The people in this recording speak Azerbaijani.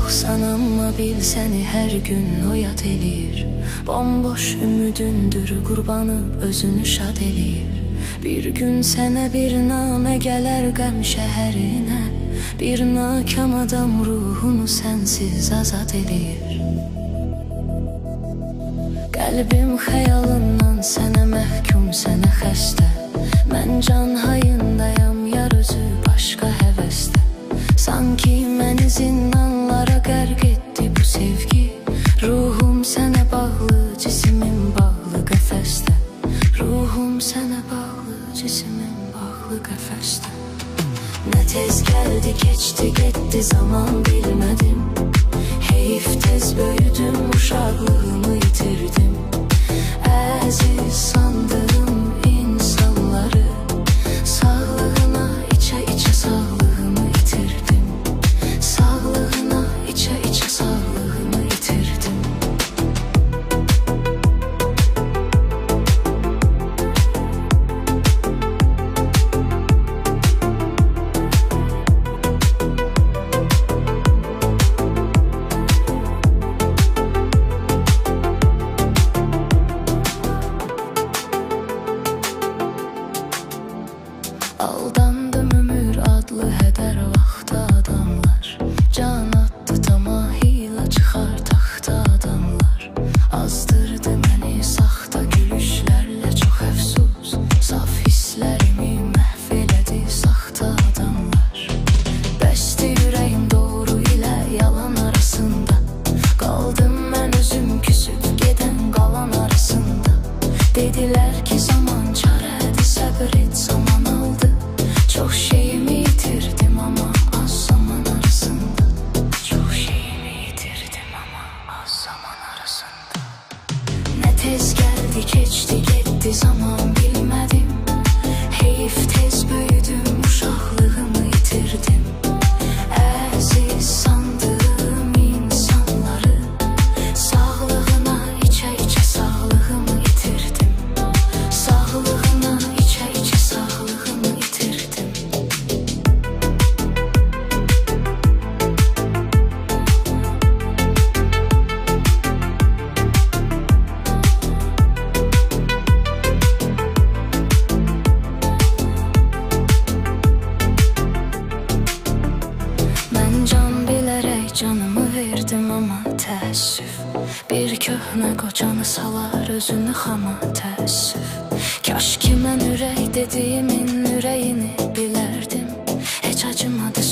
Yoxsan amma bil səni hər gün oyat eləyir. Bomboş ümidindir qurbanı özünü şad eləyir. Bir gün sənə bir namə gələr qəm şəhərinə. Bir nakam adam ruhunu sənsiz azad eləyir. Qəlbim xəyalından sənə məhkum, sənə xəstə. Mən can hayındayam, yar özü başqa həvəsdə. Sanki məni zindanlara qərq etdi bu sevgi. Ruhum sənə bağlı, cisimim bağlı qəfəsdə. Ruhum sənə bağlı, cisimim bağlı qəfəsdə. Nə tez gəldi, keçdi, getdi zaman bilmədim. Heyif tez böyüdüm, uşaqlığımı itirdim. Əziz sandığım insanları sağlığına içə-içə sağlığımı itirdim. Sağlığına içə-içə sağlığımı itirdim. Aldandım ömür adlı hədər vaxtda adamlar. Can atdı tamahiylə çıxar taxta adamlar. Azdırdı məni saxta gülüşlərlə çox əfsus. Saf hisslərimi məhv elədi saxta adamlar. Bəsdi ürəyim doğru ilə yalan arasında. Qaldım mən özüm küsüb gedən qalan arasında. Dedilər ki zaman çarədir, səbr et zaman aldı. Çox şeyimi itirdim ama az zaman arasında. Çox şeyimi itirdim ama az zaman arasında. Nə tez gəldi, keçdi, getdi zaman bilmədim. Heyif tez böyüdüm, uşaqlığımı itirdim. Əziz sandığım insanları sağlığına içə-içə sağlığımı itirdim. Sağlığına içə-içə sağlığımı itirdim. Mən can bilərək canımı verdim amma təəssüf. Bir köhnə qocanı salar özünü xama təəssüf. Kaş ki mən ürək dediyimin ürəyini bilərdim. Heç acımadı